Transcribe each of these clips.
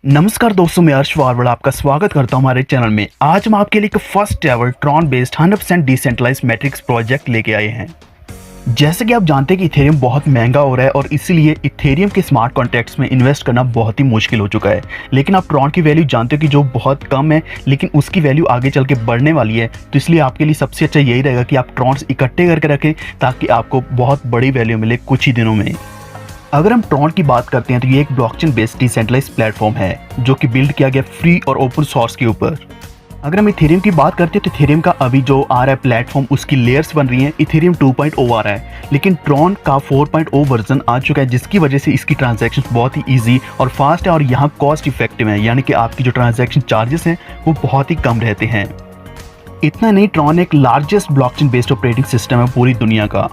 नमस्कार दोस्तों, मैं अर्श वारवड़ आपका स्वागत करता हूं हमारे चैनल में। आज हम आपके लिए एक first ever Tron based 100% decentralised matrix project लेके आए हैं। जैसे कि आप जानते हैं कि इथेरियम बहुत महंगा हो रहा है और इसीलिए इथेरियम के स्मार्ट कॉन्ट्रैक्ट्स में इन्वेस्ट करना बहुत ही मुश्किल हो चुका है। लेकिन आप ट्रॉन की वैल्यू जानते हो कि जो बहुत कम है, लेकिन उसकी वैल्यू आगे चल के बढ़ने वाली है। तो इसलिए आपके लिए सबसे अच्छा यही रहेगा कि आप ट्रॉन्स इकट्ठे करके रखें ताकि आपको बहुत बड़ी वैल्यू मिले कुछ ही दिनों में। अगर हम ट्रॉन की बात करते हैं तो ये एक ब्लॉकचेन बेस्ड डिसेंट्रलाइज्ड प्लेटफॉर्म है जो कि बिल्ड किया गया फ्री और ओपन सोर्स के ऊपर। अगर हम इथेरियम की बात करते हैं तो इथेरियम का अभी जो आ रहा है प्लेटफॉर्म, उसकी लेयर्स बन रही हैं। इथेरियम 2.0 आ रहा है, लेकिन ट्रॉन का 4.0 वर्जन आ चुका है, जिसकी वजह से इसकी ट्रांजैक्शन बहुत ही ईजी और फास्ट है और यहाँ कॉस्ट इफेक्टिव है, यानी कि आपकी जो ट्रांजैक्शन चार्जेस हैं वो बहुत ही कम रहते हैं। इतना नहीं, ट्रॉन एक largest blockchain based operating system है पूरी दुनिया का।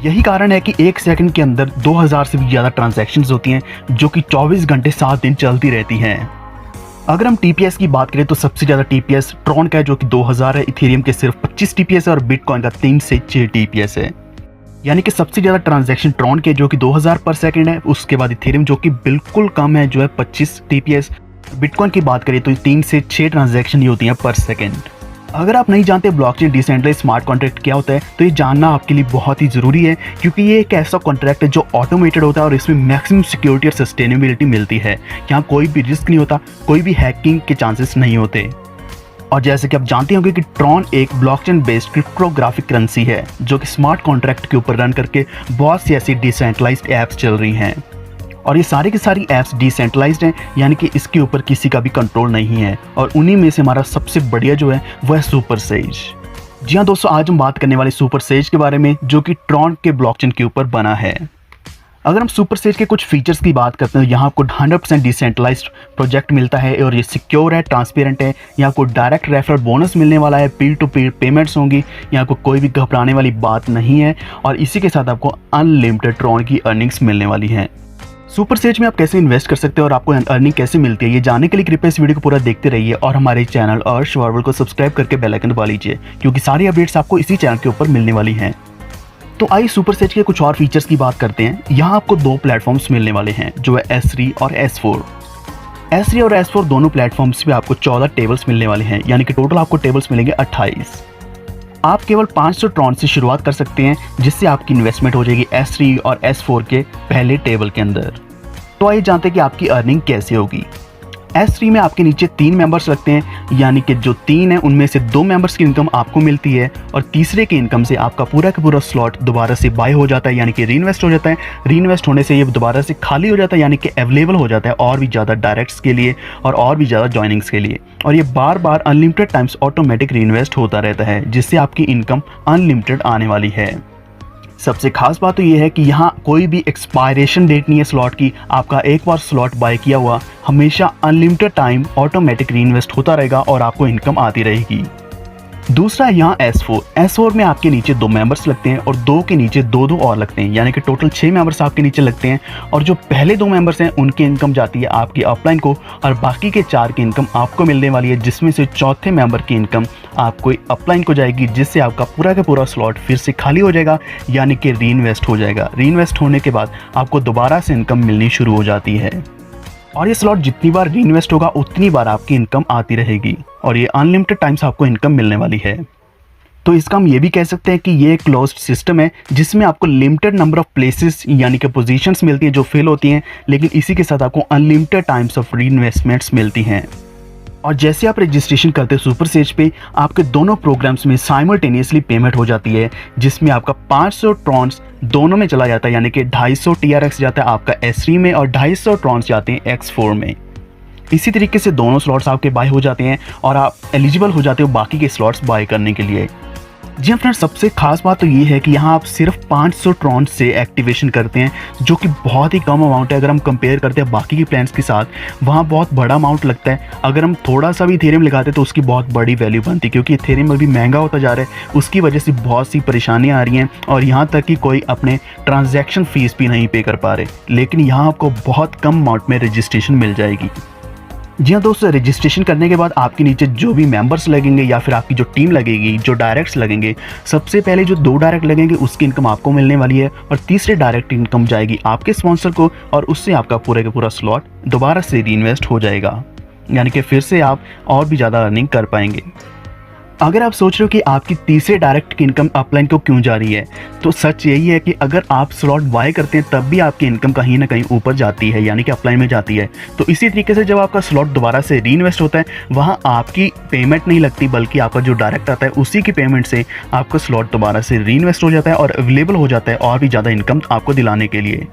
यही कारण है कि एक सेकंड के अंदर 2000 से भी ज़्यादा ट्रांजैक्शंस होती हैं जो कि 24 घंटे 7 दिन चलती रहती हैं। अगर हम टीपीएस की बात करें तो सबसे ज़्यादा टीपीएस ट्रॉन का है जो कि 2000 है, इथेरियम के सिर्फ 25 टीपीएस है और बिटकॉइन का 3 से 6 टीपीएस है। यानी कि सबसे ज़्यादा ट्रांजैक्शन ट्रॉन के जो कि 2000 पर सेकंड है, उसके बाद इथेरियम जो कि बिल्कुल कम है जो है 25 टीपीएस। बिटकॉइन की बात करें तो 3 से 6 ट्रांजैक्शन ही होती हैं पर सेकेंड। अगर आप नहीं जानते ब्लॉकचेन डिसेंट्रलाइज्ड स्मार्ट कॉन्ट्रैक्ट क्या होता है तो ये जानना आपके लिए बहुत ही ज़रूरी है, क्योंकि ये एक ऐसा कॉन्ट्रैक्ट है जो ऑटोमेटेड होता है और इसमें मैक्सिमम सिक्योरिटी और सस्टेनेबिलिटी मिलती है। यहाँ कोई भी रिस्क नहीं होता, कोई भी हैकिंग के चांसेस नहीं होते। और जैसे कि आप जानते होंगे कि ट्रॉन एक ब्लॉकचेन बेस्ड क्रिप्टोग्राफिक करेंसी है जो कि स्मार्ट कॉन्ट्रैक्ट के ऊपर रन करके बहुत सी ऐसी डिसेंट्रलाइज्ड ऐप्स चल रही हैं और ये सारी की सारी ऐप्स डिसेंट्रलाइज्ड हैं, यानी कि इसके ऊपर किसी का भी कंट्रोल नहीं है। और उन्हीं में से हमारा सबसे बढ़िया जो है वो है सुपर सेज। जी हाँ दोस्तों, आज हम बात करने वाले सुपर सेज के बारे में जो कि ट्रॉन के ब्लॉकचेन के ऊपर बना है। अगर हम सुपर सेज के कुछ फीचर्स की बात करते हैं तो यहाँ आपको 100% डिसेंट्रलाइज्ड प्रोजेक्ट मिलता है और ये सिक्योर है, ट्रांसपेरेंट है। यहाँ आपको डायरेक्ट रेफरल बोनस मिलने वाला है, पीर टू पीर पेमेंट्स होंगी, यहाँ आपको कोई भी घबराने वाली बात नहीं है और इसी के साथ आपको अनलिमिटेड ट्रॉन की अर्निंग्स मिलने वाली हैं। सुपर सेज में आप कैसे इन्वेस्ट कर सकते हैं और आपको अर्निंग कैसे मिलती है, ये जानने के लिए कृपया इस वीडियो को पूरा देखते रहिए और हमारे चैनल अर्श वारवड़ को सब्सक्राइब करके बेल आइकन दबा लीजिए, क्योंकि सारी अपडेट्स आपको इसी चैनल के ऊपर मिलने वाली हैं। तो आइए सुपर सेज के कुछ और फीचर्स की बात करते हैं। यहाँ आपको 2 प्लेटफॉर्म्स मिलने वाले हैं जो है S3 और S4। S3 और S4 दोनों प्लेटफॉर्म्स पे आपको 14 टेबल्स मिलने वाले हैं, यानी कि टोटल आपको टेबल्स मिलेंगे 28। आप केवल 500 ट्रॉन से शुरुआत कर सकते हैं, जिससे आपकी इन्वेस्टमेंट हो जाएगी S3 और S4 के पहले टेबल के अंदर। तो आइए जानते हैं कि आपकी अर्निंग कैसे होगी। S3 में आपके नीचे 3 मेंबर्स लगते हैं, यानी कि जो 3 हैं उनमें से 2 मेंबर्स की इनकम आपको मिलती है और तीसरे की इनकम से आपका पूरा का पूरा स्लॉट दोबारा से बाय हो जाता है, यानी कि रीइन्वेस्ट हो जाता है। रीइन्वेस्ट होने से ये दोबारा से खाली हो जाता है, यानी कि अवेलेबल हो जाता है और भी ज़्यादा डायरेक्ट्स के लिए और भी ज़्यादा जॉइनिंग्स के लिए। और ये बार बार अनलिमिटेड टाइम्स ऑटोमेटिक रीइन्वेस्ट होता रहता है, जिससे आपकी इनकम अनलिमिटेड आने वाली है। सबसे खास बात तो ये है कि यहाँ कोई भी एक्सपायरेशन डेट नहीं है स्लॉट की। आपका एक बार स्लॉट बाय किया हुआ हमेशा अनलिमिटेड टाइम ऑटोमेटिक रीइन्वेस्ट होता रहेगा और आपको इनकम आती रहेगी। दूसरा यहाँ S4 में आपके नीचे 2 मेंबर्स लगते हैं और 2 के नीचे 2 और लगते हैं, यानी कि टोटल 6 मेंबर्स आपके नीचे लगते हैं। और जो पहले 2 मेंबर्स हैं उनकी इनकम जाती है आपकी अपलाइन को और बाकी के 4 की इनकम आपको मिलने वाली है, जिसमें से चौथे मेंबर की इनकम आपको अपलाइन को जाएगी, जिससे आपका पूरा का पूरा स्लॉट फिर से खाली हो जाएगा, यानी कि रीइन्वेस्ट हो जाएगा। रीइन्वेस्ट होने के बाद आपको दोबारा से इनकम मिलनी शुरू हो जाती है और ये स्लॉट जितनी बार रीइन्वेस्ट होगा उतनी बार आपकी इनकम आती रहेगी और ये अनलिमिटेड टाइम्स आपको इनकम मिलने वाली है। तो इसका हम ये भी कह सकते हैं कि ये एक क्लोज्ड सिस्टम है जिसमें आपको लिमिटेड नंबर ऑफ प्लेसेस यानी कि पोजीशंस मिलती हैं जो फिल होती हैं, लेकिन इसी के साथ आपको अनलिमिटेड टाइम्स ऑफ रीइन्वेस्टमेंट्स मिलती हैं। और जैसे आप रजिस्ट्रेशन करते हैं सुपर सेज पे, आपके दोनों प्रोग्राम्स में साइमल्टेनियसली पेमेंट हो जाती है, जिसमें आपका 500 ट्रॉन्स दोनों में चला जाता है, यानी कि 250 TRX जाता है आपका S3 में और 250 ट्रॉन्स जाते हैं X4 में। इसी तरीके से दोनों स्लॉट्स आपके बाय हो जाते हैं और आप एलिजिबल हो जाते हो बाकी के स्लॉट्स बाय करने के लिए। जी हाँ फ्रेंड्स, सबसे खास बात तो ये है कि यहाँ आप सिर्फ 500 ट्रॉन से एक्टिवेशन करते हैं, जो कि बहुत ही कम अमाउंट है। अगर हम कंपेयर करते हैं बाकी की प्लान्स के साथ, वहाँ बहुत बड़ा अमाउंट लगता है। अगर हम थोड़ा सा भी इथेरियम लगाते तो उसकी बहुत बड़ी वैल्यू बनती, क्योंकि इथेरियम अभी महंगा होता जा रहा है, उसकी वजह से बहुत सी परेशानियाँ आ रही हैं और यहाँ तक कि कोई अपने ट्रांजैक्शन फ़ीस भी नहीं पे कर पा रहे। लेकिन यहाँ आपको बहुत कम अमाउंट में रजिस्ट्रेशन मिल जाएगी। जी हाँ दोस्तों, रजिस्ट्रेशन करने के बाद आपके नीचे जो भी मेंबर्स लगेंगे या फिर आपकी जो टीम लगेगी, जो डायरेक्ट्स लगेंगे, सबसे पहले जो 2 डायरेक्ट लगेंगे उसकी इनकम आपको मिलने वाली है और तीसरे डायरेक्ट इनकम जाएगी आपके स्पॉन्सर को और उससे आपका पूरे का पूरा स्लॉट दोबारा से रीइन्वेस्ट हो जाएगा, यानी कि फिर से आप और भी ज़्यादा अर्निंग कर पाएंगे। अगर आप सोच रहे हो कि आपकी तीसरे डायरेक्ट की इनकम अपलाइन को क्यों जा रही है, तो सच यही है कि अगर आप स्लॉट बाय करते हैं तब भी आपकी इनकम कहीं ना कहीं ऊपर जाती है, यानी कि अपलाइन में जाती है। तो इसी तरीके से जब आपका स्लॉट दोबारा से रीइन्वेस्ट होता है, वहाँ आपकी पेमेंट नहीं लगती बल्कि आपका जो डायरेक्ट आता है उसी की पेमेंट से आपका स्लॉट दोबारा से रीइन्वेस्ट हो जाता है और अवेलेबल हो जाता है और भी ज़्यादा इनकम आपको दिलाने के लिए।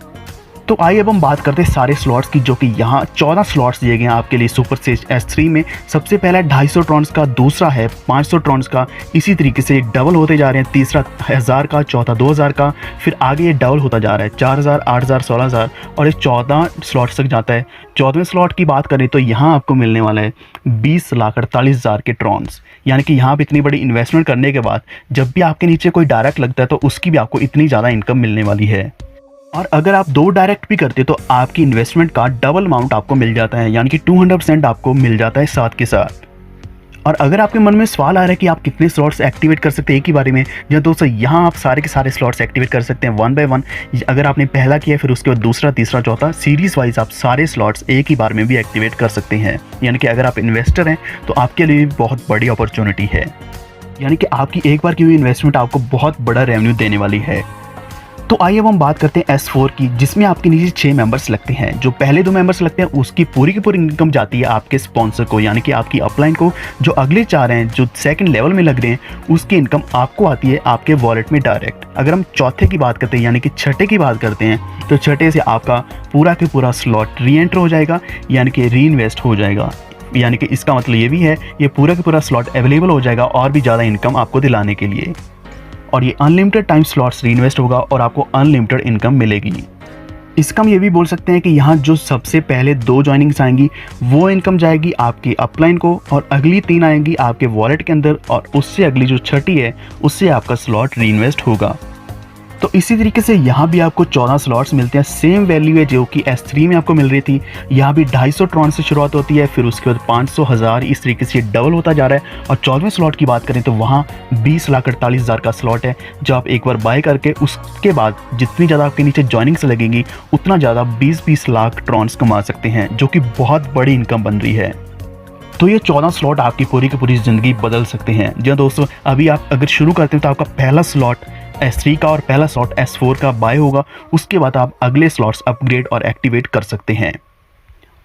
तो आइए अब हम बात करते हैं सारे स्लॉट्स की, जो कि यहाँ 14 स्लॉट्स दिए गए हैं आपके लिए सुपर सेज S3 में। सबसे पहला 250 ट्रॉन्स का, दूसरा है 500 ट्रॉन्स का, इसी तरीके से डबल होते जा रहे हैं, तीसरा 1000 का, चौथा 2000 का, फिर आगे ये डबल होता जा रहा है 4000, 8000, 16000 और ये 14 स्लॉट्स तक जाता है। 14वें स्लॉट की बात करें तो यहाँ आपको मिलने वाला है 20,48,000 के ट्रॉन्स, यानी कि यहाँ पर इतनी बड़ी इन्वेस्टमेंट करने के बाद जब भी आपके नीचे कोई डायरेक्ट लगता है तो उसकी भी आपको इतनी ज़्यादा इनकम मिलने वाली है। और अगर आप 2 डायरेक्ट भी करते तो आपकी इन्वेस्टमेंट का डबल अमाउंट आपको मिल जाता है, यानी कि 200% आपको मिल जाता है साथ के साथ। और अगर आपके मन में सवाल आ रहा है कि आप कितने स्लॉट्स एक्टिवेट कर सकते हैं एक ही बारे में, या दोस्तों यहाँ आप सारे के सारे स्लॉट्स एक्टिवेट कर सकते हैं 1 बाय 1। अगर आपने पहला किया फिर उसके बाद दूसरा, तीसरा, चौथा, सीरीज़ वाइज आप सारे स्लॉट्स एक ही बार में भी एक्टिवेट कर सकते हैं। यानी कि अगर आप इन्वेस्टर हैं तो आपके लिए बहुत बड़ी अपॉर्चुनिटी है, यानी कि आपकी एक बार की हुई इन्वेस्टमेंट आपको बहुत बड़ा रेवेन्यू देने वाली है। तो आइए अब हम बात करते हैं S4 की, जिसमें आपके नीचे 6 मेंबर्स लगते हैं। जो पहले 2 मेंबर्स लगते हैं उसकी पूरी की पूरी इनकम जाती है आपके स्पॉन्सर को, यानी कि आपकी अपलाइन को। जो अगले 4 हैं जो सेकंड लेवल में लग रहे हैं उसकी इनकम आपको आती है आपके वॉलेट में डायरेक्ट। अगर हम चौथे की बात करते हैं यानी कि छठे की बात करते हैं, तो छठे से आपका पूरा के पूरा स्लॉट री एंटर हो जाएगा, यानी कि री इन्वेस्ट हो जाएगा। यानी कि इसका मतलब ये भी है ये पूरा का पूरा स्लॉट अवेलेबल हो जाएगा और भी ज़्यादा इनकम आपको दिलाने के लिए। और ये अनलिमिटेड टाइम स्लॉट्स रीइन्वेस्ट होगा और आपको अनलिमिटेड इनकम मिलेगी। इसका हम ये भी बोल सकते हैं कि यहाँ जो सबसे पहले 2 जॉइनिंग्स आएंगी वो इनकम जाएगी आपकी अपलाइन को, और अगली 3 आएंगी आपके वॉलेट के अंदर, और उससे अगली जो छठी है उससे आपका स्लॉट रीइन्वेस्ट होगा। तो इसी तरीके से यहाँ भी आपको 14 स्लॉट्स मिलते हैं, सेम वैल्यू है जो कि S3 में आपको मिल रही थी। यहाँ भी 250 ट्रॉन से शुरुआत होती है, फिर उसके बाद 500, 1000, इस तरीके से डबल होता जा रहा है। और 14वें स्लॉट की बात करें तो वहाँ 20,48,000 का स्लॉट है, जो आप एक बार बाय करके उसके बाद जितनी ज़्यादा आपके नीचे जॉइनिंग्स लगेंगी उतना ज़्यादा 20-20 लाख ट्रॉन्स कमा सकते हैं, जो कि बहुत बड़ी इनकम बन रही है। तो ये 14 स्लॉट आपकी पूरी की पूरी ज़िंदगी बदल सकते हैं। जी दोस्तों, अभी आप अगर शुरू करते हैं तो आपका पहला स्लॉट S3 का और पहला स्लॉट S4 का बाय होगा, उसके बाद आप अगले स्लॉट्स अपग्रेड और एक्टिवेट कर सकते हैं।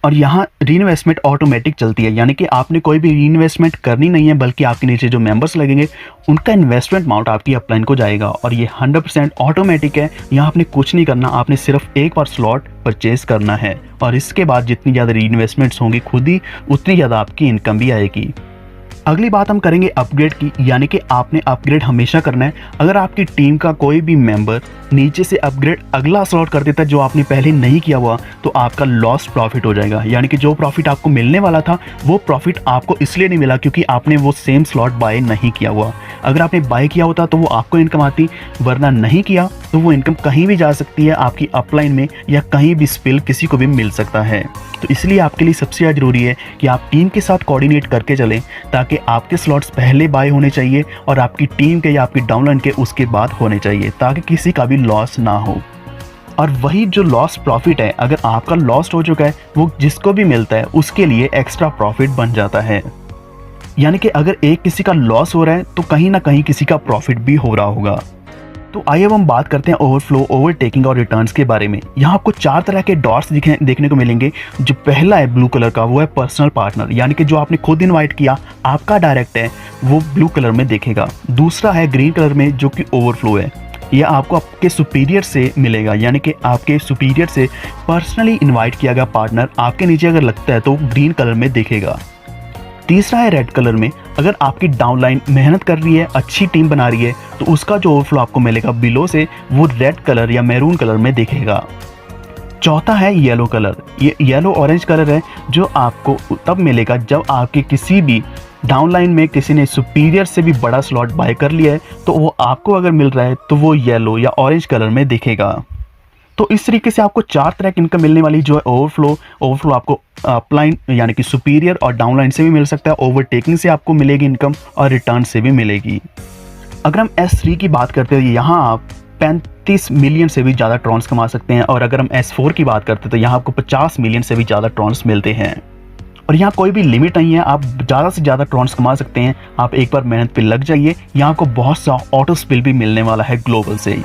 और यहाँ रीइन्वेस्टमेंट ऑटोमेटिक चलती है, यानी कि आपने कोई भी रीइन्वेस्टमेंट करनी नहीं है, बल्कि आपके नीचे जो मेंबर्स लगेंगे उनका इन्वेस्टमेंट अमाउंट आपकी अपलाइन को जाएगा। और ये 100% ऑटोमेटिक है, यहाँ आपने कुछ नहीं करना, आपने सिर्फ एक बार स्लॉट परचेज करना है और इसके बाद जितनी ज़्यादा रीइन्वेस्टमेंट्स होंगी खुद ही उतनी ज़्यादा आपकी इनकम भी आएगी। अगली बात हम करेंगे अपग्रेड की, यानी कि आपने अपग्रेड हमेशा करना है। अगर आपकी टीम का कोई भी मेंबर नीचे से अपग्रेड अगला स्लॉट कर देता है जो आपने पहले नहीं किया हुआ, तो आपका लॉस्ट प्रॉफिट हो जाएगा। यानी कि जो प्रॉफिट आपको मिलने वाला था वो प्रॉफिट आपको इसलिए नहीं मिला क्योंकि आपने वो सेम स्लॉट बाय नहीं किया हुआ। अगर आपने बाय किया होता तो वो आपको इनकम आती, वरना नहीं किया तो वो इनकम कहीं भी जा सकती है आपकी अपलाइन में, या कहीं भी स्पिल किसी को भी मिल सकता है। तो इसलिए आपके लिए सबसे ज़्यादा ज़रूरी है कि आप टीम के साथ कोऑर्डिनेट करके चलें, ताकि आपके स्लॉट्स पहले बाय होने चाहिए और आपकी टीम के या आपकी डाउनलाइन के उसके बाद होने चाहिए, ताकि किसी का भी लॉस ना हो। और वही जो लॉस प्रॉफिट है, अगर आपका लॉस हो चुका है, वो जिसको भी मिलता है उसके लिए एक्स्ट्रा प्रॉफिट बन जाता है। यानी कि अगर एक किसी का लॉस हो रहा है तो कहीं ना कहीं किसी का प्रॉफिट भी हो रहा होगा। तो आइए अब हम बात करते हैं ओवरफ्लो, ओवरटेकिंग और रिटर्न्स के बारे में। यहाँ आपको 4 तरह के डॉट्स देखने को मिलेंगे। जो पहला है ब्लू कलर का, वो है पर्सनल पार्टनर, यानी कि जो आपने खुद इनवाइट किया, आपका डायरेक्ट है, वो ब्लू कलर में दिखेगा। दूसरा है ग्रीन कलर में, जो कि ओवरफ्लो है, यह आपको आपके सुपीरियर से मिलेगा, यानी कि आपके सुपीरियर से पर्सनली इन्वाइट किया गया पार्टनर आपके नीचे अगर लगता है तो ग्रीन कलर में दिखेगा। तीसरा है रेड कलर में, अगर आपकी डाउनलाइन मेहनत कर रही है, अच्छी टीम बना रही है, तो उसका जो ओवरफ्लो आपको मिलेगा बिलो से, वो रेड कलर या मैरून कलर में दिखेगा। चौथा है येलो कलर, ये येलो ऑरेंज कलर है, जो आपको तब मिलेगा जब आपके किसी भी डाउनलाइन में किसी ने सुपीरियर से भी बड़ा स्लॉट बाय कर लिया है, तो वो आपको अगर मिल रहा है तो वो येलो या ऑरेंज कलर में दिखेगा। तो इस तरीके से आपको 4 तरह की इनकम मिलने वाली जो है ओवरफ्लो आपको अपलाइन यानी कि सुपीरियर और डाउनलाइन से भी मिल सकता है, ओवरटेकिंग से आपको मिलेगी इनकम और रिटर्न से भी मिलेगी। अगर हम S3 की बात करते हैं, यहाँ आप 35 मिलियन से भी ज़्यादा ट्रॉन्स कमा सकते हैं, और अगर हम S4 की बात करते हैं तो यहाँ आपको 50 मिलियन से भी ज़्यादा ट्रॉन्स मिलते हैं। और यहाँ कोई भी लिमिट नहीं है, आप ज़्यादा से ज़्यादा ट्रॉन्स कमा सकते हैं। आप एक बार मेहनत पे लग जाइए, यहाँ आपको बहुत सा ऑटो स्पिल भी मिलने वाला है ग्लोबल से।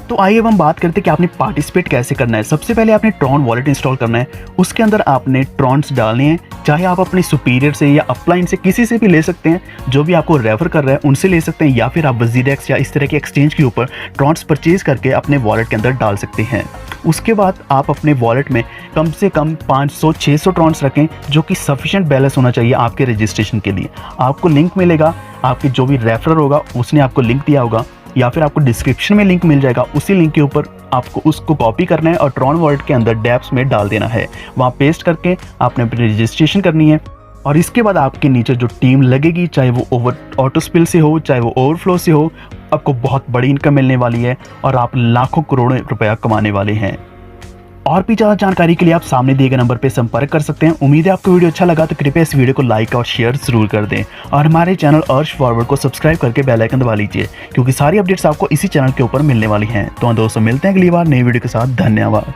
तो आइए अब हम बात करते हैं कि आपने पार्टिसिपेट कैसे करना है। सबसे पहले आपने ट्रॉन वॉलेट इंस्टॉल करना है, उसके अंदर आपने ट्रॉन्स डालने हैं, चाहे आप अपने सुपीरियर से या अपलाइन से किसी से भी ले सकते हैं, जो भी आपको रेफर कर रहा है उनसे ले सकते हैं, या फिर आप वजीरेक्स या इस तरह के एक्सचेंज के ऊपर ट्रॉन्स परचेज करके अपने वॉलेट के अंदर डाल सकते हैं। उसके बाद आप अपने वॉलेट में कम से कम 500-600 ट्रॉन्स रखें, जो कि सफिशिएंट बैलेंस होना चाहिए आपके रजिस्ट्रेशन के लिए। आपको लिंक मिलेगा, आपके जो भी रेफरर होगा उसने आपको लिंक दिया होगा, या फिर आपको डिस्क्रिप्शन में लिंक मिल जाएगा, उसी लिंक के ऊपर आपको उसको कॉपी करना है और ट्रॉन वॉलेट के अंदर डैप्स में डाल देना है। वहाँ पेस्ट करके आपने अपनी रजिस्ट्रेशन करनी है, और इसके बाद आपके नीचे जो टीम लगेगी, चाहे वो ऑटो स्पिल से हो चाहे वो ओवरफ्लो से हो, आपको बहुत बड़ी इनकम मिलने वाली है और आप लाखों करोड़ों रुपया कमाने वाले हैं। और भी ज़्यादा जानकारी के लिए आप सामने दिए गए नंबर पर संपर्क कर सकते हैं। उम्मीद है आपको वीडियो अच्छा लगा, तो कृपया इस वीडियो को लाइक और शेयर जरूर कर दें, और हमारे चैनल अर्श फॉरवर्ड को सब्सक्राइब करके बेल आइकन दबा लीजिए, क्योंकि सारी अपडेट्स आपको इसी चैनल के ऊपर मिलने वाली हैं। तो दोस्तों मिलते हैं अगली बार नई वीडियो के साथ। धन्यवाद।